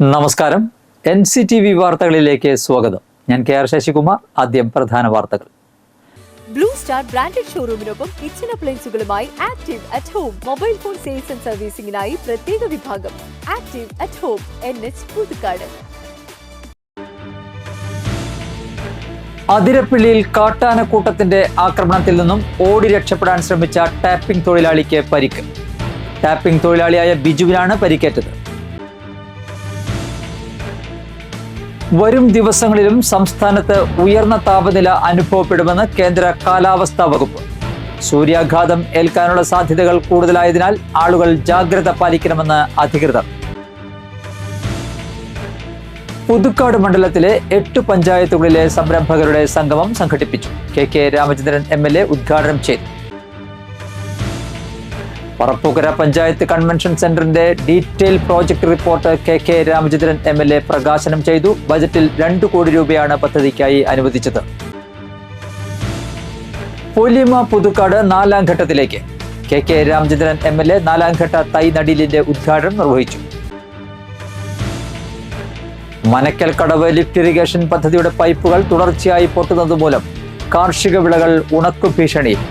നമസ്കാരം. NCTV വാർത്തകളിലേക്ക് സ്വാഗതം. ഞാൻ KR ശശികുമാർ. ആദ്യം പ്രധാന വാർത്തകൾ. ബ്ലൂ സ്റ്റാർ ബ്രാൻഡഡ് ഷോറൂമിനൊപ്പം കിച്ചൺ അപ്ലയൻസുകളുമായി active at home mobile phone sales and സർവീസിംഗിനായി പ്രത്യേക വിഭാഗം active at home NH Puthukkad. അതിരപ്പിള്ളിയിൽ കാട്ടാനക്കൂട്ടത്തിന്റെ ആക്രമണത്തിൽ നിന്നും ഓടി രക്ഷപ്പെടാൻ ശ്രമിച്ച ടാപ്പിംഗ് തൊഴിലാളിക്ക് പരിക്ക്. ടാപ്പിംഗ് തൊഴിലാളിയായ ബിജുവിനാണ് പരിക്കേറ്റത്. വരും ദിവസങ്ങളിലും സംസ്ഥാനത്ത് ഉയർന്ന താപനില അനുഭവപ്പെടുമെന്ന് കേന്ദ്ര കാലാവസ്ഥാ വകുപ്പ്. സൂര്യാഘാതം ഏൽക്കാനുള്ള സാധ്യതകൾ കൂടുതലായതിനാൽ ആളുകൾ ജാഗ്രത പാലിക്കണമെന്ന് അധികൃതർ. പുതുക്കാട് മണ്ഡലത്തിലെ 8 പഞ്ചായത്തുകളിലെ സംരംഭകരുടെ സംഗമം സംഘടിപ്പിച്ചു. KK രാമചന്ദ്രൻ MLA ഉദ്ഘാടനം ചെയ്തു. പറപ്പൂക്കര പഞ്ചായത്ത് കൺവെൻഷൻ സെന്ററിന്റെ detail project report KK Ramachandran MLA പ്രകാശനം ചെയ്തു. ബജറ്റിൽ 2 കോടി രൂപയാണ് പദ്ധതിക്കായി അനുവദിച്ചത്. പൊലിമ പുതുക്കാട് 4ാം ഘട്ടത്തിലേക്ക്. KK രാമചന്ദ്രൻ MLA 4ാം ഘട്ട തൈ നടീലിന്റെ ഉദ്ഘാടനം നിർവഹിച്ചു. മനക്കൽ കടവ് ലിഫ്റ്റ് ഇറിഗേഷൻ പദ്ധതിയുടെ പൈപ്പുകൾ തുടർച്ചയായി പൊട്ടുന്നതുമൂലം കാർഷിക വിളകൾ ഉണക്കു ഭീഷണിയിൽ.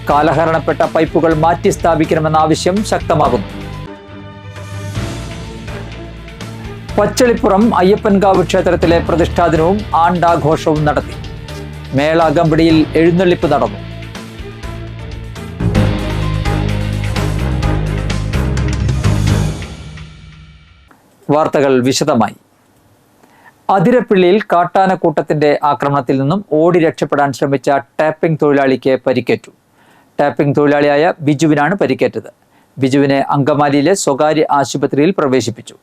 കാലഹരണപ്പെട്ട പൈപ്പുകൾ മാറ്റി സ്ഥാപിക്കണമെന്ന ആവശ്യം ശക്തമാകുന്നു. പച്ചളിപ്പുറം അയ്യപ്പൻകാവ് ക്ഷേത്രത്തിലെ പ്രതിഷ്ഠാദിനവും ആണ്ടാഘോഷവും നടത്തി. മേള അകമ്പടിയിൽ എഴുന്നള്ളിപ്പ് നടന്നു. വാർത്തകൾ വിശദമായി. അതിരപ്പിള്ളിയിൽ കാട്ടാനക്കൂട്ടത്തിന്റെ ആക്രമണത്തിൽ നിന്നും ഓടി രക്ഷപ്പെടാൻ ശ്രമിച്ച ടാപ്പിംഗ് തൊഴിലാളിക്ക് പരിക്കേറ്റു. ടാപ്പിംഗ് തൊഴിലാളിയായ ബിജുവിനാണ് പരിക്കേറ്റത്. ബിജുവിനെ അങ്കമാലിയിലെ സ്വകാര്യ ആശുപത്രിയിൽ പ്രവേശിപ്പിച്ചു.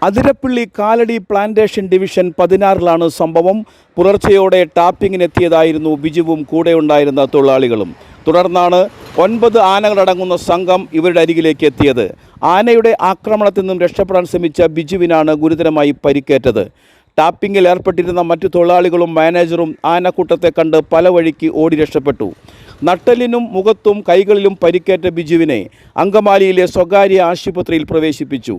അതിരപ്പിള്ളി കാലടി പ്ലാന്റേഷൻ ഡിവിഷൻ 16ലാണ് സംഭവം. പുലർച്ചെയോടെ ടാപ്പിങ്ങിനെത്തിയതായിരുന്നു ബിജുവും കൂടെയുണ്ടായിരുന്ന തൊഴിലാളികളും. തുടർന്നാണ് 9 ആനകളടങ്ങുന്ന സംഘം ഇവരുടെ അരികിലേക്ക് എത്തിയത്. ആനയുടെ ആക്രമണത്തിൽ നിന്നും രക്ഷപ്പെടാൻ ശ്രമിച്ച ബിജുവിനാണ് ഗുരുതരമായി പരിക്കേറ്റത്. ടാപ്പിങ്ങിൽ ഏർപ്പെട്ടിരുന്ന മറ്റു തൊഴിലാളികളും മാനേജറും ആനക്കൂട്ടത്തെ കണ്ട് പല വഴിക്ക് ഓടി രക്ഷപ്പെട്ടു. നട്ടലിനും മുഖത്തും കൈകളിലും പരിക്കേറ്റ ബിജുവിനെ അങ്കമാലിയിലെ സ്വകാര്യ ആശുപത്രിയിൽ പ്രവേശിപ്പിച്ചു.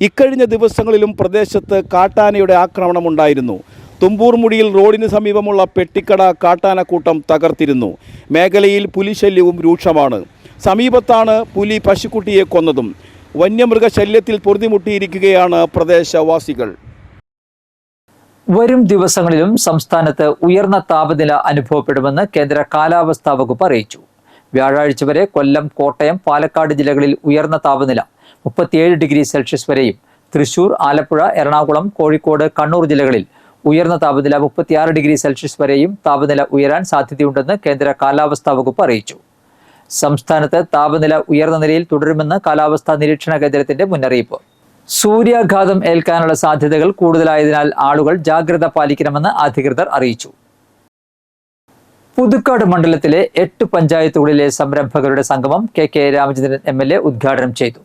ഇക്കഴിഞ്ഞ ദിവസങ്ങളിലും പ്രദേശത്ത് കാട്ടാനയുടെ ആക്രമണമുണ്ടായിരുന്നു. തുമ്പൂർമുടിയിൽ റോഡിന് സമീപമുള്ള പെട്ടിക്കട കാട്ടാനക്കൂട്ടം തകർത്തിരുന്നു. മേഖലയിൽ പുലിശല്യവും രൂക്ഷമാണ്. സമീപത്താണ് പുലി പശുക്കുട്ടിയെ കൊന്നതും. വന്യമൃഗശല്യത്തിൽ പൊറുതിമുട്ടിയിരിക്കുകയാണ് പ്രദേശവാസികൾ. വരും ദിവസങ്ങളിലും സംസ്ഥാനത്ത് ഉയർന്ന താപനില അനുഭവപ്പെടുമെന്ന് കേന്ദ്ര കാലാവസ്ഥാ വകുപ്പ് അറിയിച്ചു. വ്യാഴാഴ്ച വരെ കൊല്ലം, കോട്ടയം, പാലക്കാട് ജില്ലകളിൽ ഉയർന്ന താപനില 37 ഡിഗ്രി സെൽഷ്യസ് വരെയും, തൃശൂർ, ആലപ്പുഴ, എറണാകുളം, കോഴിക്കോട്, കണ്ണൂർ ജില്ലകളിൽ ഉയർന്ന താപനില 36 ഡിഗ്രി സെൽഷ്യസ് വരെയും താപനില ഉയരാൻ സാധ്യതയുണ്ടെന്ന് കേന്ദ്ര കാലാവസ്ഥാ വകുപ്പ് അറിയിച്ചു. സംസ്ഥാനത്ത് താപനില ഉയർന്ന നിലയിൽ തുടരുമെന്ന് കാലാവസ്ഥാ നിരീക്ഷണ കേന്ദ്രത്തിന്റെ മുന്നറിയിപ്പ്. സൂര്യാഘാതം ഏൽക്കാനുള്ള സാധ്യതകൾ കൂടുതലായതിനാൽ ആളുകൾ ജാഗ്രത പാലിക്കണമെന്ന് അധികൃതർ അറിയിച്ചു. പുതുക്കാട് മണ്ഡലത്തിലെ 8 പഞ്ചായത്തുകളിലെ സംരംഭകരുടെ സംഗമം KK രാമചന്ദ്രൻ MLA ഉദ്ഘാടനം ചെയ്തു.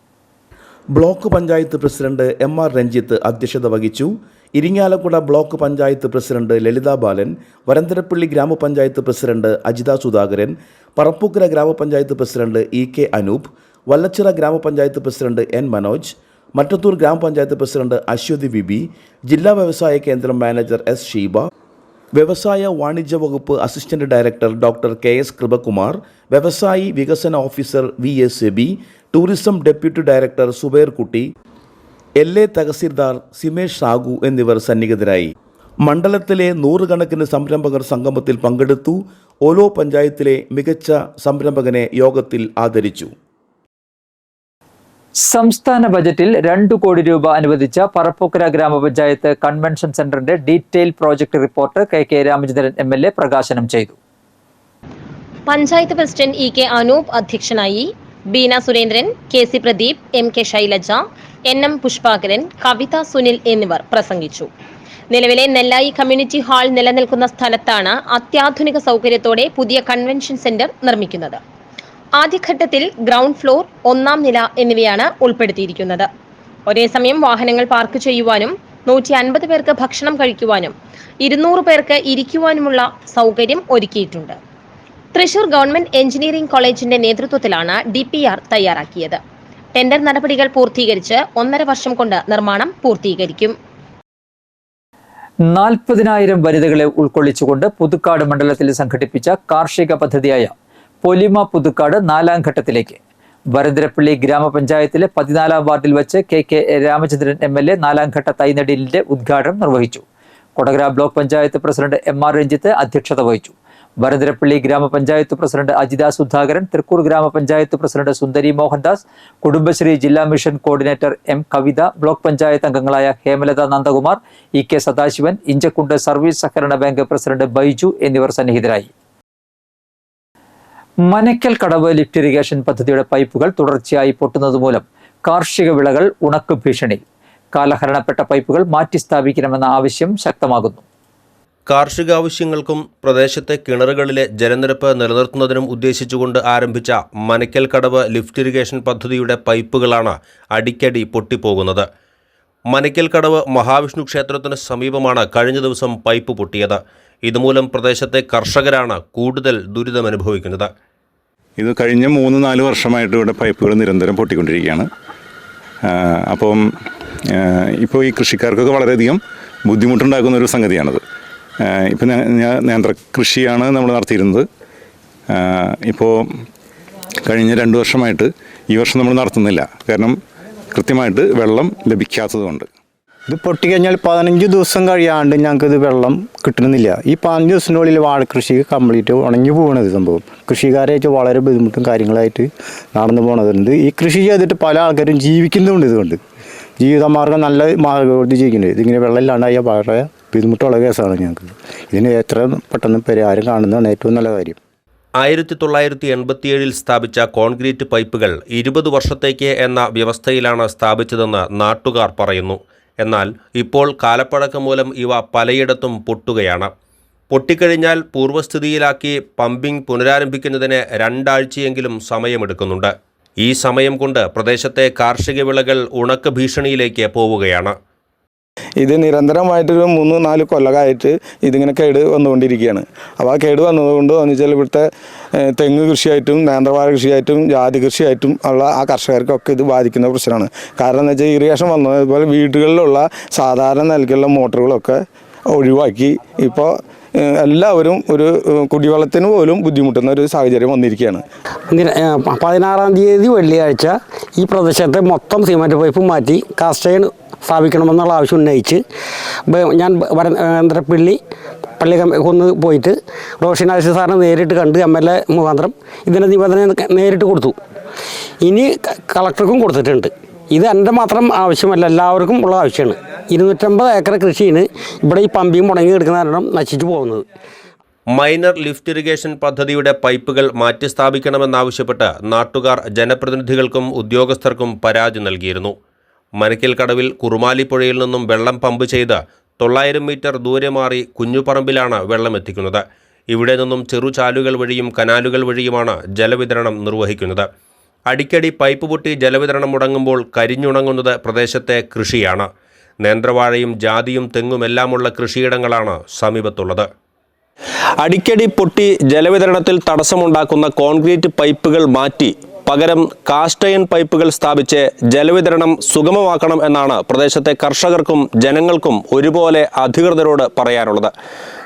Block panchayat president MR Ranjith അധ്യക്ഷത വഹിച്ചു. ഇരിങ്ങാലക്കുട ബ്ലോക്ക് പഞ്ചായത്ത് പ്രസിഡന്റ് ലളിത ബാലൻ, വരന്തരപ്പള്ളി ഗ്രാമപഞ്ചായത്ത് പ്രസിഡന്റ് അജിത സുധാകരൻ, പറപ്പൂക്കര ഗ്രാമപഞ്ചായത്ത് പ്രസിഡന്റ് EK അനൂപ്, വല്ലച്ചിറ ഗ്രാമപഞ്ചായത്ത് പ്രസിഡന്റ് N മനോജ്, മറ്റത്തൂർ ഗ്രാമപഞ്ചായത്ത് പ്രസിഡന്റ് അശ്വതി വിബി, ജില്ലാ വ്യവസായ കേന്ദ്രം മാനേജർ S ഷീബ, വ്യവസായ വാണിജ്യ വകുപ്പ് assistant director doctor KS Kripakumar, വ്യവസായി വികസന officer VS Sebi, tourism deputy director Subair Kutty, LA tahsildar സിമേഷ് സാഗു എന്നിവർ സന്നിഹിതരായി. മണ്ഡലത്തിലെ 100 കണക്കിന് സംരംഭകർ സംഗമത്തിൽ പങ്കെടുത്തു. ഓരോ പഞ്ചായത്തിലെ മികച്ച സംരംഭകനെ യോഗത്തിൽ ആദരിച്ചു. സംസ്ഥാന ബജറ്റിൽ 2 കോടി രൂപ അനുവദിച്ച പറപ്പൂക്കര ഗ്രാമപഞ്ചായത്ത് കൺവെൻഷൻ സെന്ററിന്റെ detail project report KK Ramachandran MLA പ്രകാശനം ചെയ്തു. പഞ്ചായത്ത് പ്രസിഡന്റ് EK അനൂപ് അധ്യക്ഷനായി. Beena Surendran, KC Pradeep, MK Shailaja, NM Pushpakaran, കവിത സുനിൽ എന്നിവർ പ്രസംഗിച്ചു. നിലവിലെ നെല്ലായി കമ്മ്യൂണിറ്റി ഹാൾ നിലനിൽക്കുന്ന സ്ഥലത്താണ് അത്യാധുനിക സൗകര്യത്തോടെ പുതിയ കൺവെൻഷൻ സെന്റർ നിർമ്മിക്കുന്നത്. ആദ്യഘട്ടത്തിൽ ഗ്രൗണ്ട് ഫ്ലോർ, 1ാം നില എന്നിവയാണ് ഉൾപ്പെടുത്തിയിരിക്കുന്നത്. ഒരേ സമയം വാഹനങ്ങൾ പാർക്ക് ചെയ്യുവാനും 150 പേർക്ക് ഭക്ഷണം കഴിക്കുവാനും 200 പേർക്ക് ഇരിക്കുവാനുമുള്ള സൗകര്യം ഒരുക്കിയിട്ടുണ്ട്. തൃശൂർ ഗവൺമെന്റ് എഞ്ചിനീയറിംഗ് കോളേജിന്റെ നേതൃത്വത്തിലാണ് DPR തയ്യാറാക്കിയത്. ടെൻഡർ നടപടികൾ പൂർത്തീകരിച്ച് 1.5 വർഷം കൊണ്ട് നിർമ്മാണം പൂർത്തീകരിക്കും. 40,000 വനിതകളെ ഉൾക്കൊള്ളിച്ചുകൊണ്ട് പുതുക്കാട് മണ്ഡലത്തിൽ സംഘടിപ്പിച്ച കാർഷിക പദ്ധതിയായ പൊലിമ പുതുക്കാട് 4ാം ഘട്ടത്തിലേക്ക് വരന്തരപ്പള്ളി ഗ്രാമപഞ്ചായത്തിലെ 14ാം വാർഡിൽ വെച്ച് കെ രാമചന്ദ്രൻ MLA 4ാം ഘട്ട തൈനടീലിന്റെ ഉദ്ഘാടനം നിർവഹിച്ചു. Kodakara block panchayat president MR Ranjith അധ്യക്ഷത വഹിച്ചു. വരന്തരപ്പള്ളി ഗ്രാമപഞ്ചായത്ത് പ്രസിഡന്റ് അജിത സുധാകരൻ, തൃക്കൂർ ഗ്രാമപഞ്ചായത്ത് പ്രസിഡന്റ് സുന്ദരി മോഹൻദാസ്, കുടുംബശ്രീ ജില്ലാ മിഷൻ കോർഡിനേറ്റർ M കവിത, ബ്ലോക്ക് പഞ്ചായത്ത് അംഗങ്ങളായ ഹേമലത നന്ദകുമാർ, EK സദാശിവൻ, ഇഞ്ചക്കുണ്ട് സർവീസ് സഹകരണ ബാങ്ക് പ്രസിഡന്റ് ബൈജു എന്നിവർ സന്നിഹിതരായി. മനക്കൽ കടവ് ലിഫ്റ്റ് ഇറിഗേഷൻ പദ്ധതിയുടെ പൈപ്പുകൾ തുടർച്ചയായി പൊട്ടുന്നതുമൂലം കാർഷിക വിളകൾ ഉണക്ക് ഭീഷണി. കാലഹരണപ്പെട്ട പൈപ്പുകൾ മാറ്റി സ്ഥാപിക്കണമെന്ന ആവശ്യം ശക്തമാകുന്നു. കാർഷികാവശ്യങ്ങൾക്കും പ്രദേശത്തെ കിണറുകളിലെ ജലനിരപ്പ് നിലനിർത്തുന്നതിനും ഉദ്ദേശിച്ചുകൊണ്ട് ആരംഭിച്ച മനക്കൽ കടവ് ലിഫ്റ്റ് ഇറിഗേഷൻ പദ്ധതിയുടെ പൈപ്പുകളാണ് അടിക്കടി പൊട്ടിപ്പോകുന്നത്. മനക്കൽ കടവ് മഹാവിഷ്ണു ക്ഷേത്രത്തിന് സമീപമാണ് കഴിഞ്ഞ ദിവസം പൈപ്പ് പൊട്ടിയത്. ഇതുമൂലം പ്രദേശത്തെ കർഷകരാണ് കൂടുതൽ ദുരിതമനുഭവിക്കുന്നത്. ഇത് കഴിഞ്ഞ 3-4 വർഷമായിട്ട് ഇവിടെ പൈപ്പുകൾ നിരന്തരം പൊട്ടിക്കൊണ്ടിരിക്കുകയാണ്. അപ്പം ഇപ്പോൾ ഈ കൃഷിക്കാർക്കൊക്കെ വളരെയധികം ബുദ്ധിമുട്ടുണ്ടാക്കുന്ന ഒരു സംഗതിയാണത്. ഇപ്പം നേന്ത്ര കൃഷിയാണ് നമ്മൾ നടത്തിയിരുന്നത്. ഇപ്പോൾ കഴിഞ്ഞ 2 വർഷമായിട്ട് ഈ വർഷം നമ്മൾ നടത്തുന്നില്ല. കാരണം കൃത്യമായിട്ട് വെള്ളം ലഭിക്കാത്തതുകൊണ്ട്. ഇത് പൊട്ടിക്കഴിഞ്ഞാൽ 15 ദിവസം കഴിയാണ്ട് ഞങ്ങൾക്കിത് വെള്ളം കിട്ടുന്നില്ല. ഈ 15 ദിവസത്തിനുള്ളിൽ വാഴക്കൃഷി കംപ്ലീറ്റ് ഉണങ്ങി പോകുന്നത് സംഭവം. കൃഷിക്കാരായിട്ട് വളരെ ബുദ്ധിമുട്ടും കാര്യങ്ങളായിട്ട് നടന്നു പോകുന്നതുണ്ട്. ഈ കൃഷി ചെയ്തിട്ട് പല ആൾക്കാരും ജീവിക്കുന്നുണ്ട്. ഇതുകൊണ്ട് ജീവിതമാർഗം നല്ല മാർഗ്ഗത്തിൽ ജീവിക്കുന്നുണ്ട്. ഇതിങ്ങനെ വെള്ളം ഇല്ലാണ്ടായ വളരെ ബുദ്ധിമുട്ടുള്ള കേസാണ് ഞങ്ങൾക്ക്. ഇതിന് എത്ര പെട്ടെന്ന് പരിഹാരം കാണുന്നതാണ് ഏറ്റവും നല്ല കാര്യം. 1987 സ്ഥാപിച്ച കോൺക്രീറ്റ് പൈപ്പുകൾ 20 വർഷത്തേക്ക് എന്ന വ്യവസ്ഥയിലാണ് സ്ഥാപിച്ചതെന്ന് നാട്ടുകാർ പറയുന്നു. എന്നാൽ ഇപ്പോൾ കാലപ്പഴക്കം മൂലം ഇവ പലയിടത്തും പൊട്ടുകയാണ്. പൊട്ടിക്കഴിഞ്ഞാൽ പൂർവ്വസ്ഥിതിയിലാക്കി പമ്പിംഗ് പുനരാരംഭിക്കുന്നതിന് 2 ആഴ്ചയെങ്കിലും സമയമെടുക്കുന്നുണ്ട്. ഈ സമയം കൊണ്ട് പ്രദേശത്തെ കാർഷിക വിളകൾ ഉണക്ക് ഭീഷണിയിലേക്ക് പോവുകയാണ്. ഇത് നിരന്തരമായിട്ടൊരു 3-4 കൊല്ലമായിട്ട് ഇതിങ്ങനെ കേട് വന്നുകൊണ്ടിരിക്കുകയാണ്. അപ്പോൾ ആ കേട് വന്നതുകൊണ്ട് എന്ന് വെച്ചാൽ ഇവിടുത്തെ തെങ്ങ് കൃഷിയായിട്ടും നേന്ത്രവാഴ കൃഷിയായിട്ടും ജാതി കൃഷിയായിട്ടും ഉള്ള ആ കർഷകർക്കൊക്കെ ഇത് ബാധിക്കുന്ന പ്രശ്നമാണ്. കാരണം എന്ന് വെച്ചാൽ ഇറിഗേഷൻ വന്നതുപോലെ വീടുകളിലുള്ള സാധാരണ നൽകുള്ള മോട്ടറുകളൊക്കെ ഒഴിവാക്കി ഇപ്പോൾ എല്ലാവരും ഒരു കുടിവെള്ളത്തിന് പോലും ബുദ്ധിമുട്ടുന്ന ഒരു സാഹചര്യം വന്നിരിക്കുകയാണ്. 16-ാം തീയതി വെള്ളിയാഴ്ച ഈ പ്രദേശത്തെ മൊത്തം സിമൻറ്റ് പൈപ്പ് മാറ്റി കാസ്റ്റൈൻ സ്ഥാപിക്കണമെന്നുള്ള ആവശ്യം ഉന്നയിച്ച് ഞാൻ വരന്തരപ്പള്ളി പള്ളി ഒന്ന് പോയിട്ട് റോഷിനാശി സാറിനെ നേരിട്ട് കണ്ട് MLA മുഖാന്തരം ഇതിൻ്റെ നിബന്ധന നേരിട്ട് കൊടുത്തു. ഇനി കളക്ടർക്കും കൊടുത്തിട്ടുണ്ട്. ഇത് എൻ്റെ മാത്രം ആവശ്യമല്ല, എല്ലാവർക്കും ഉള്ള ആവശ്യമാണ്. 250 ഏക്കർ കൃഷിയാണ് ഇവിടെ ഈ പമ്പിയും മുടങ്ങി കിടക്കുന്ന കാരണം നശിച്ചു പോകുന്നത്. മൈനർ ലിഫ്റ്റ് ഇറിഗേഷൻ പദ്ധതിയുടെ പൈപ്പുകൾ മാറ്റി സ്ഥാപിക്കണമെന്നാവശ്യപ്പെട്ട് നാട്ടുകാർ ജനപ്രതിനിധികൾക്കും ഉദ്യോഗസ്ഥർക്കും പരാതി നൽകിയിരുന്നു. മനക്കൽ കടവിൽ കുറുമാലി പുഴയിൽ നിന്നും വെള്ളം പമ്പ് ചെയ്ത് 900 മീറ്റർ ദൂരെ മാറി കുഞ്ഞുപറമ്പിലാണ് വെള്ളം എത്തിക്കുന്നത്. ഇവിടെ നിന്നും ചെറുചാലുകൾ വഴിയും കനാലുകൾ വഴിയുമാണ് ജലവിതരണം നിർവഹിക്കുന്നത്. അടിക്കടി പൈപ്പ് പൊട്ടി ജലവിതരണം മുടങ്ങുമ്പോൾ കരിഞ്ഞുണങ്ങുന്നത് പ്രദേശത്തെ കൃഷിയാണ്. നേന്ത്രവാഴയും ജാതിയും തെങ്ങുമെല്ലാമുള്ള കൃഷിയിടങ്ങളാണ് സമീപത്തുള്ളത്. അടിക്കടി പൊട്ടി ജലവിതരണത്തിൽ തടസ്സമുണ്ടാക്കുന്ന കോൺക്രീറ്റ് പൈപ്പുകൾ മാറ്റി പകരം കാസ്റ്റൈൻ പൈപ്പുകൾ സ്ഥാപിച്ച് ജലവിതരണം സുഗമമാക്കണം എന്നാണ് പ്രദേശത്തെ കർഷകർക്കും ജനങ്ങൾക്കും ഒരുപോലെ അധികൃതരോട് പറയാനുള്ളത്.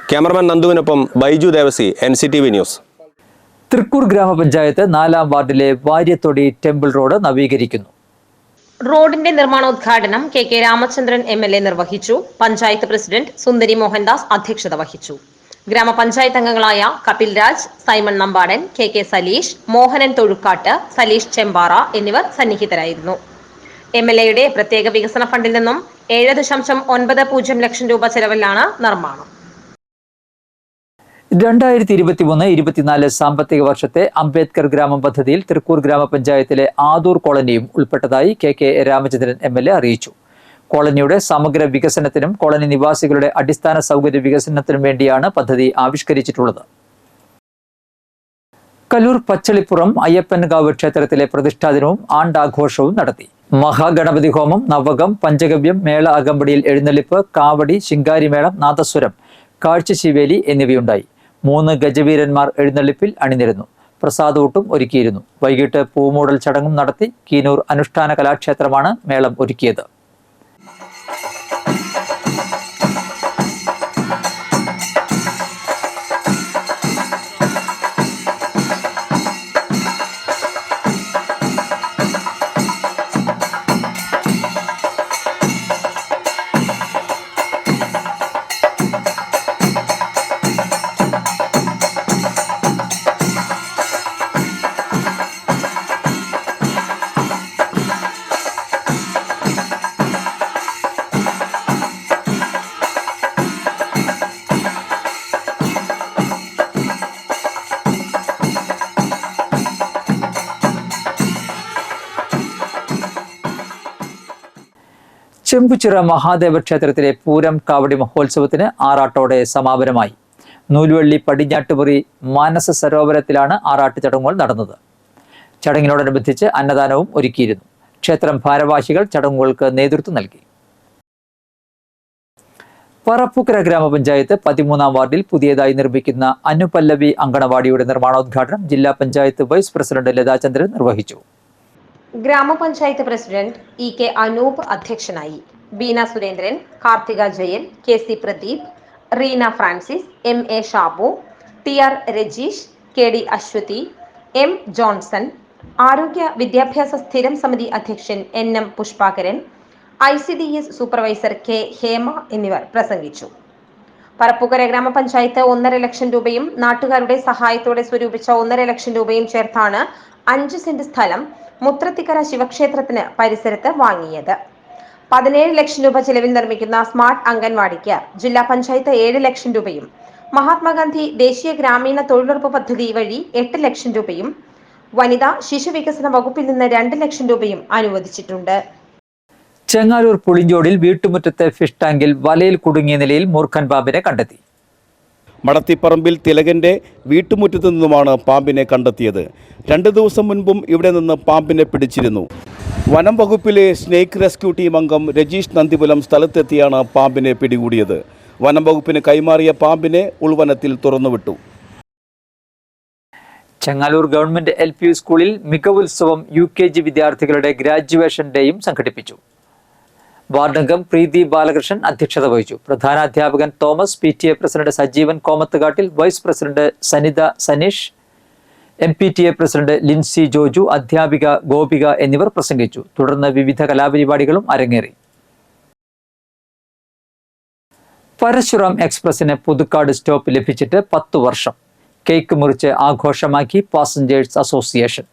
ക്യാമറമാൻ നന്ദുവിനൊപ്പം ബൈജു ദേവസി, NCTV ന്യൂസ്. തൃക്കൂർ ഗ്രാമപഞ്ചായത്ത് 4ാം വാർഡിലെ വാര്യത്തൊടി ടെമ്പിൾ റോഡ് നവീകരിക്കുന്നു. റോഡിന്റെ നിർമ്മാണോദ്ഘാടനം KK രാമചന്ദ്രൻ MLA നിർവഹിച്ചു. പഞ്ചായത്ത് പ്രസിഡന്റ് സുന്ദരി മോഹൻദാസ് അധ്യക്ഷത വഹിച്ചു. ഗ്രാമപഞ്ചായത്ത് അംഗങ്ങളായ കപിൽ രാജ്, സൈമൺ നമ്പാടൻ, KK സലീഷ്, മോഹനൻ തൊഴുക്കാട്ട്, സലീഷ് ചെമ്പാറ എന്നിവർ സന്നിഹിതരായിരുന്നു. MLAയുടെ പ്രത്യേക വികസന ഫണ്ടിൽ നിന്നും 7.90 ലക്ഷം രൂപ ചെലവിലാണ് നിർമ്മാണം. 2023-24 സാമ്പത്തിക വർഷത്തെ അംബേദ്കർ ഗ്രാമം പദ്ധതിയിൽ തൃക്കൂർ ഗ്രാമപഞ്ചായത്തിലെ ആദൂർ കോളനിയും ഉൾപ്പെട്ടതായി KK രാമചന്ദ്രൻ MLA അറിയിച്ചു. കോളനിയുടെ സമഗ്ര വികസനത്തിനും കോളനി നിവാസികളുടെ അടിസ്ഥാന സൗകര്യ വികസനത്തിനും വേണ്ടിയാണ് പദ്ധതി ആവിഷ്കരിച്ചിട്ടുള്ളത്. കല്ലൂർ പച്ചളിപ്പുറം അയ്യപ്പൻകാവ് ക്ഷേത്രത്തിലെ പ്രതിഷ്ഠാദിനവും ആണ്ടാഘോഷവും നടത്തി. മഹാഗണപതി ഹോമം, നവകം, പഞ്ചഗവ്യം, മേള അകമ്പടിയിൽ എഴുന്നള്ളിപ്പ്, കാവടി, ശിങ്കാരിമേളം, നാദസ്വരം, കാഴ്ചശിവേലി എന്നിവയുണ്ടായി. 3 ഗജവീരന്മാർ എഴുന്നള്ളിപ്പിൽ അണിനിരുന്നു. പ്രസാദൂട്ടും ഒരുക്കിയിരുന്നു. വൈകിട്ട് പൂമൂടൽ ചടങ്ങും നടത്തി. കീനൂർ അനുഷ്ഠാന കലാക്ഷേത്രമാണ് മേളം ഒരുക്കിയത്. ചെമ്പുച്ചിറ മഹാദേവ ക്ഷേത്രത്തിലെ പൂരം കാവടി മഹോത്സവത്തിന് ആറാട്ടോടെ സമാപനമായി. നൂൽവള്ളി പടിഞ്ഞാട്ടുപുറി മാനസ സരോവരത്തിലാണ് ആറാട്ട് ചടങ്ങുകൾ നടന്നത്. ചടങ്ങിനോടനുബന്ധിച്ച് അന്നദാനവും ഒരുക്കിയിരുന്നു. ക്ഷേത്രം ഭാരവാഹികൾ ചടങ്ങുകൾക്ക് നേതൃത്വം നൽകി. പറപ്പൂക്കര ഗ്രാമപഞ്ചായത്ത് 13-ാം വാർഡിൽ പുതിയതായി നിർമ്മിക്കുന്ന അനുപല്ലവി അങ്കണവാടിയുടെ നിർമ്മാണോദ്ഘാടനം ജില്ലാ പഞ്ചായത്ത് വൈസ് പ്രസിഡന്റ് ലതാചന്ദ്രൻ നിർവഹിച്ചു. ഗ്രാമപഞ്ചായത്ത് പ്രസിഡന്റ് കെ അനൂപ് അധ്യക്ഷനായി. Beena Surendran, Karthika Jayan, KC Pradeep, Reena Francis, MA Shabu, TR Rajeesh, KD Aswathy, M Johnson, ആരോഗ്യ വിദ്യാഭ്യാസ സ്ഥിരം സമിതി അധ്യക്ഷൻ NM Pushpakaran, ICDS supervisor K Hema എന്നിവർ പ്രസംഗിച്ചു. പറപ്പൂക്കര ഗ്രാമപഞ്ചായത്ത് 1.5 ലക്ഷം രൂപയും നാട്ടുകാരുടെ സഹായത്തോടെ സ്വരൂപിച്ച 1.5 ലക്ഷം രൂപയും ചേർത്താണ് 5 സെന്റ് സ്ഥലം മുത്രത്തിക്കര ശിവക്ഷേത്രത്തിന് പരിസരത്ത് വാങ്ങിയത്. 17 ലക്ഷം രൂപ ചെലവിൽ നിർമ്മിക്കുന്ന സ്മാർട്ട് അംഗൻവാടിക്ക് ജില്ലാ പഞ്ചായത്ത് 7 ലക്ഷം രൂപയും മഹാത്മാഗാന്ധി ദേശീയ ഗ്രാമീണ തൊഴിലുറപ്പ് പദ്ധതി വഴി 8 ലക്ഷം രൂപയും വനിതാ ശിശു വികസന വകുപ്പിൽ നിന്ന് 2 ലക്ഷം രൂപയും അനുവദിച്ചിട്ടുണ്ട്. ചെങ്ങാലൂർ പുളിഞ്ചോടിൽ വീട്ടുമുറ്റത്തെ ഫിഷ് ടാങ്കിൽ വലയിൽ കുടുങ്ങിയ നിലയിൽ മൂർഖൻ പാമ്പിനെ കണ്ടെത്തി. മടത്തിപ്പറമ്പിൽ തിലകന്റെ വീട്ടുമുറ്റത്തു നിന്നുമാണ് പാമ്പിനെ കണ്ടെത്തിയത്. 2 ദിവസം മുൻപും ഇവിടെ നിന്ന് പാമ്പിനെ പിടിച്ചിരുന്നു. വനം വകുപ്പിലെ സ്നേക്ക് റെസ്ക്യൂ ടീം അംഗം രജീഷ് നന്ദിപുലം സ്ഥലത്തെത്തിയാണ് പാമ്പിനെ പിടികൂടിയത്. വനം വകുപ്പിന് കൈമാറിയ പാമ്പിനെ ഉൾവനത്തിൽ തുറന്നുവിട്ടു. ചെങ്ങാലൂർ ഗവൺമെന്റ് LP സ്കൂളിൽ മികവുത്സവം UKG വിദ്യാർത്ഥികളുടെ ഗ്രാജുവേഷൻ ഡേയും സംഘടിപ്പിച്ചു. വാർഡംഗം പ്രീതി ബാലകൃഷ്ണൻ അധ്യക്ഷത വഹിച്ചു. പ്രധാനാധ്യാപകൻ Thomas, PTA president Sajeevan Komathukattil, vice president Sanitha Saneesh, MPTA president Lincy Joju, അധ്യാപിക ഗോപിക എന്നിവർ പ്രസംഗിച്ചു. തുടർന്ന് വിവിധ കലാപരിപാടികളും അരങ്ങേറി. പരശുറാം എക്സ്പ്രസിന് പുതുക്കാട് സ്റ്റോപ്പ് ലഭിച്ചിട്ട് 10 വർഷം. കേക്ക് മുറിച്ച് ആഘോഷമാക്കി പാസഞ്ചേഴ്സ് അസോസിയേഷൻ.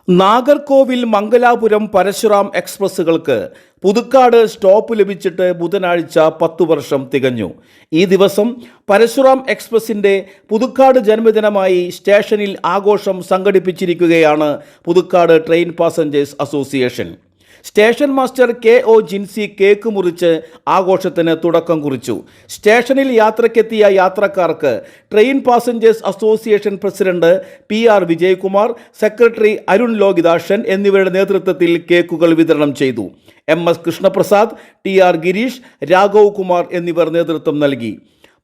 നാഗർകോവിൽ മംഗലാപുരം പരശുറാം എക്സ്പ്രസ്സുകൾക്ക് പുതുക്കാട് സ്റ്റോപ്പ് ലഭിച്ചിട്ട് ബുധനാഴ്ച 10 വർഷം തികഞ്ഞു. ഈ ദിവസം പരശുറാം എക്സ്പ്രസിൻ്റെ പുതുക്കാട് ജന്മദിനമായി സ്റ്റേഷനിൽ ആഘോഷം സംഘടിപ്പിച്ചിരിക്കുകയാണ് Puthukkad train passengers association. Station master KO Jincy cake മുറിച്ച് ആഘോഷത്തിന് തുടക്കം കുറിച്ചു. സ്റ്റേഷനിൽ യാത്രയ്ക്കെത്തിയ യാത്രക്കാർക്ക് train passengers association president PR Vijayakumar, secretary Arun Lokithakshan എന്നിവരുടെ നേതൃത്വത്തിൽ കേക്കുകൾ വിതരണം ചെയ്തു. MS കൃഷ്ണപ്രസാദ്, TR ഗിരീഷ്, രാഘവ് കുമാർ എന്നിവർ നേതൃത്വം നൽകി.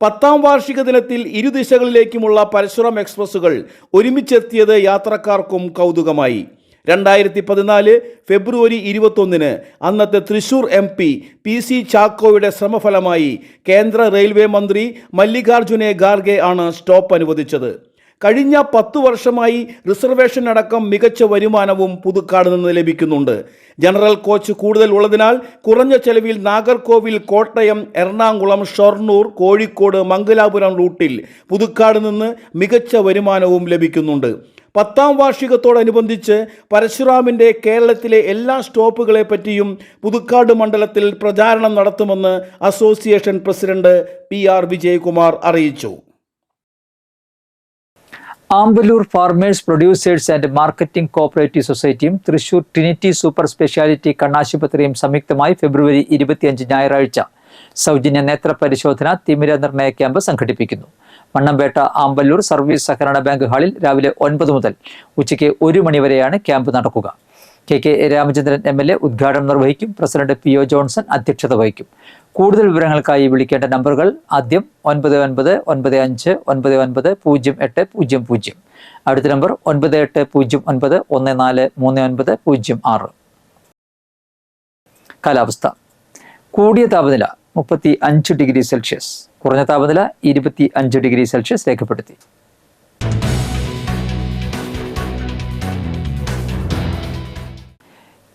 10ാം വാർഷിക ദിനത്തിൽ ഇരുദിശകളിലേക്കുമുള്ള പരശുറാം എക്സ്പ്രസ്സുകൾ ഒരുമിച്ചെത്തിയത് യാത്രക്കാർക്കും കൗതുകമായി. 2014 ഫെബ്രുവരി 21 അന്നത്തെ തൃശൂർ MP PC ചാക്കോയുടെ ശ്രമഫലമായി കേന്ദ്ര റെയിൽവേ മന്ത്രി മല്ലികാർജുനെ ഖാർഗെ ആണ് സ്റ്റോപ്പ് അനുവദിച്ചത്. കഴിഞ്ഞ 10 വർഷമായി റിസർവേഷൻ അടക്കം മികച്ച വരുമാനവും പുതുക്കാട് നിന്ന് ലഭിക്കുന്നുണ്ട്. ജനറൽ കോച്ച് കൂടുതൽ ഉള്ളതിനാൽ കുറഞ്ഞ ചെലവിൽ നാഗർകോവിൽ, കോട്ടയം, എറണാകുളം, ഷൊർണൂർ, കോഴിക്കോട്, മംഗലാപുരം റൂട്ടിൽ പുതുക്കാട് നിന്ന് മികച്ച വരുമാനവും ലഭിക്കുന്നുണ്ട്. 10ാം വാർഷികത്തോടനുബന്ധിച്ച് പരശുറാമിൻ്റെ കേരളത്തിലെ എല്ലാ സ്റ്റോപ്പുകളെ പറ്റിയും പുതുക്കാട് മണ്ഡലത്തിൽ പ്രചാരണം നടത്തുമെന്ന് അസോസിയേഷൻ പ്രസിഡന്റ് PR വിജയകുമാർ അറിയിച്ചു. Amballur farmers producers and marketing cooperative സൊസൈറ്റിയും തൃശൂർ ട്രിനിറ്റി സൂപ്പർ സ്പെഷ്യാലിറ്റി കണ്ണാശുപത്രിയും സംയുക്തമായി ഫെബ്രുവരി 25 ഞായറാഴ്ച സൗജന്യ നേത്ര പരിശോധന തിമിര നിർണയ ക്യാമ്പ് സംഘടിപ്പിക്കുന്നു. മണ്ണമ്പേട്ട ആമ്പല്ലൂർ സർവീസ് സഹകരണ ബാങ്ക് ഹാളിൽ രാവിലെ 9 മുതൽ ഉച്ചയ്ക്ക് 1 മണി വരെയാണ് ക്യാമ്പ് നടക്കുക. KK രാമചന്ദ്രൻ MLA ഉദ്ഘാടനം നിർവഹിക്കും. പ്രസിഡന്റ് PO ജോൺസൺ അധ്യക്ഷത വഹിക്കും. കൂടുതൽ വിവരങ്ങൾക്കായി വിളിക്കേണ്ട നമ്പറുകൾ: ആദ്യം 9995990800, അടുത്ത നമ്പർ 9809143906. കാലാവസ്ഥ. കൂടിയ താപനില 35 ഡിഗ്രി സെൽഷ്യസ്, കുറഞ്ഞ താപനില 25 ഡിഗ്രി സെൽഷ്യസ് രേഖപ്പെടുത്തി.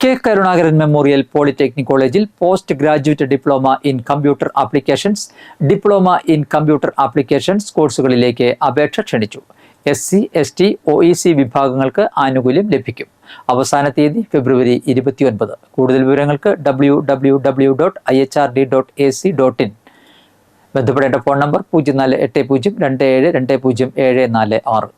K. കരുണാകരൻ മെമ്മോറിയൽ പോളിടെക്നിക് കോളേജിൽ post graduate diploma in computer applications, diploma in computer applications കോഴ്സുകളിലേക്ക് അപേക്ഷ ക്ഷണിച്ചു. SC, ST, OEC വിഭാഗങ്ങൾക്ക് ആനുകൂല്യം ലഭിക്കും. അവസാന തീയതി ഫെബ്രുവരി 29. കൂടുതൽ വിവരങ്ങൾക്ക് www.ihrd.ac.in. ബന്ധപ്പെടേണ്ട ഫോൺ നമ്പർ 048027220746.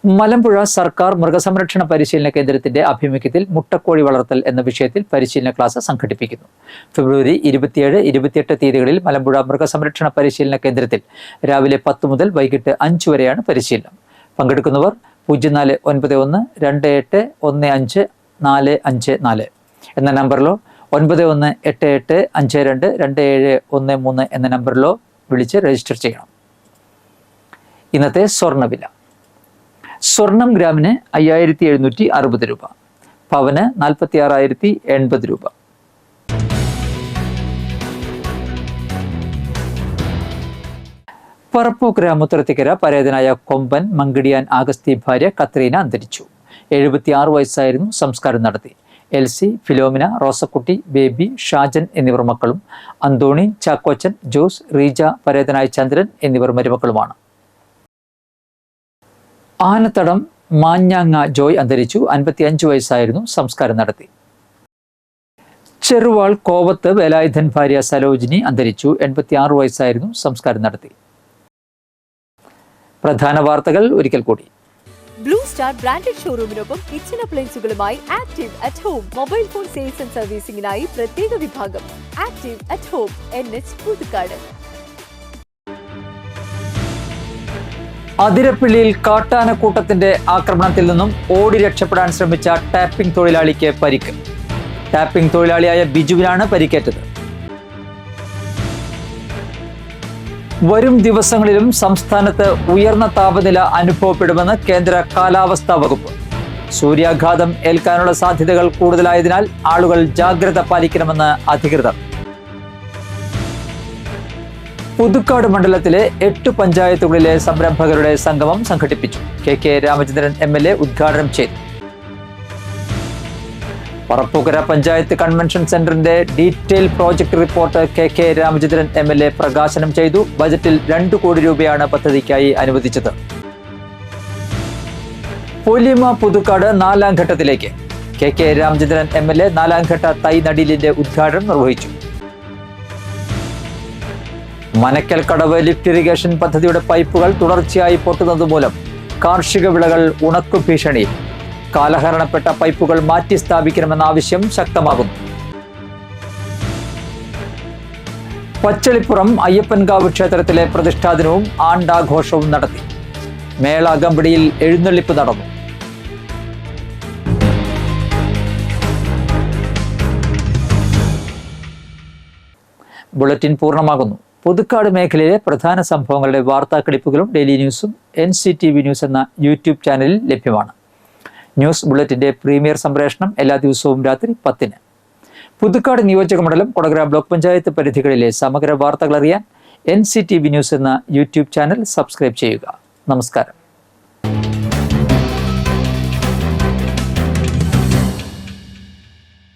മലമ്പുഴ സർക്കാർ മൃഗസംരക്ഷണ പരിശീലന കേന്ദ്രത്തിന്റെ ആഭിമുഖ്യത്തിൽ മുട്ടക്കോഴി വളർത്തൽ എന്ന വിഷയത്തിൽ പരിശീലന ക്ലാസ് സംഘടിപ്പിക്കുന്നു. ഫെബ്രുവരി 27, 28 തീയതികളിൽ മലമ്പുഴ മൃഗസംരക്ഷണ പരിശീലന കേന്ദ്രത്തിൽ രാവിലെ 10 മുതൽ വൈകിട്ട് 5 വരെയാണ് പരിശീലനം. പങ്കെടുക്കുന്നവർ 0491281545 എന്ന നമ്പറിലോ 9188522713 എന്ന നമ്പറിലോ വിളിച്ച് രജിസ്റ്റർ ചെയ്യണം. ഇന്നത്തെ സ്വർണ്ണവില: സ്വർണം ഗ്രാമിന് 5760 രൂപ, പവന് 46,080 രൂപ. പറപ്പൂക്കര മുത്തറത്തിക്കര പരേതനായ കൊമ്പൻ മങ്കിടിയാൻ ആഗസ്തി ഭാര്യ കത്രീന അന്തരിച്ചു. 76 വയസ്സായിരുന്നു. സംസ്കാരം നടത്തി. എൽസി, ഫിലോമിന, റോസക്കുട്ടി, ബേബി, ഷാജൻ എന്നിവർ മക്കളും, അന്തോണി, ചാക്കോച്ചൻ, ജോസ്, റീജ, പരേതനായ ചന്ദ്രൻ എന്നിവർ മരുമക്കളുമാണ്. ആനത്തടം മാഞ്ഞാങ്ങ ജോയ് അന്തരിച്ചു. 55 വയസ്സായിരുന്നു. സംസ്കാരം നടത്തി. ചെറുവാൾ കോവത്ത് വേലായുധൻ ഭാര്യ സരോജിനി അന്തരിച്ചു. 86 വയസ്സായിരുന്നു. സംസ്കാരം നടത്തി. പ്രധാന വാർത്തകൾ ഒരിക്കൽ കൂടി. ബ്ലൂ സ്റ്റാർ ബ്രാൻഡഡ് ഷോറൂമിനൊപ്പം കിച്ചൺ അപ്ലയൻസുകളുമായി active at home mobile phone sales and സർവീസിംഗിനായി പ്രത്യേക വിഭാഗം. Active at home, NH Puthukkad. അതിരപ്പിള്ളിയിൽ കാട്ടാനക്കൂട്ടത്തിന്റെ ആക്രമണത്തിൽ നിന്നും ഓടി രക്ഷപ്പെടാൻ ശ്രമിച്ച ടാപ്പിംഗ് തൊഴിലാളിക്ക് പരിക്ക്. ടാപ്പിംഗ് തൊഴിലാളിയായ ബിജുവിനാണ് പരിക്കേറ്റത്. വരും ദിവസങ്ങളിലും സംസ്ഥാനത്ത് ഉയർന്ന താപനില അനുഭവപ്പെടുമെന്ന് കേന്ദ്ര കാലാവസ്ഥാ വകുപ്പ്. സൂര്യാഘാതം ഏൽക്കാനുള്ള സാധ്യതകൾ കൂടുതലായതിനാൽ ആളുകൾ ജാഗ്രത പാലിക്കണമെന്ന് അധികൃതർ. പുതുക്കാട് മണ്ഡലത്തിലെ 8 പഞ്ചായത്തുകളിലെ സംരംഭകരുടെ സംഗമം സംഘടിപ്പിച്ചു. KK രാമചന്ദ്രൻ MLA ഉദ്ഘാടനം ചെയ്തു. പറപ്പൂക്കര പഞ്ചായത്ത് കൺവെൻഷൻ സെന്ററിന്റെ detail project report KK Ramachandran MLA പ്രകാശനം ചെയ്തു. ബജറ്റിൽ 2 കോടി രൂപയാണ് പദ്ധതിക്കായി അനുവദിച്ചത്. പൊലിമ പുതുക്കാട് 4ാം ഘട്ടത്തിലേക്ക്. KK രാമചന്ദ്രൻ MLA 4ാം ഘട്ട തൈ നടീലിന്റെ ഉദ്ഘാടനം നിർവഹിച്ചു. മനക്കൽ കടവ് ലിഫ്റ്റ് ഇറിഗേഷൻ പദ്ധതിയുടെ പൈപ്പുകൾ തുടർച്ചയായി പൊട്ടുന്നതുമൂലം കാർഷിക വിളകൾ ഉണക്കു ഭീഷണിയിൽ. കാലഹരണപ്പെട്ട പൈപ്പുകൾ മാറ്റി സ്ഥാപിക്കണമെന്ന ആവശ്യം ശക്തമാകുന്നു. പച്ചളിപ്പുറം അയ്യപ്പൻകാവ് ക്ഷേത്രത്തിലെ പ്രതിഷ്ഠാദിനവും ആണ്ടാഘോഷവും നടത്തി. മേള അകമ്പടിയിൽ എഴുന്നള്ളിപ്പ് നടന്നു. ബുള്ളറ്റിൻ പൂർണ്ണമാകുന്നു. പുതുക്കാട് മേഖലയിലെ പ്രധാന സംഭവങ്ങളുടെ വാർത്താ ക്ലിപ്പുകളും ഡെയിലി ന്യൂസും NCTV ന്യൂസ് എന്ന യൂട്യൂബ് ചാനലിൽ ലഭ്യമാണ്. ന്യൂസ് ബുള്ളറ്റിന്റെ പ്രീമിയർ സംപ്രേഷണം എല്ലാ ദിവസവും രാത്രി 10-ന്. പുതുക്കാട് നിയോജക മണ്ഡലം, കൊടകര ബ്ലോക്ക് പഞ്ചായത്ത് പരിധികളിലെ സമഗ്ര വാർത്തകൾ അറിയാൻ NCTV ന്യൂസ് എന്ന യൂട്യൂബ് ചാനൽ സബ്സ്ക്രൈബ് ചെയ്യുക. നമസ്കാരം.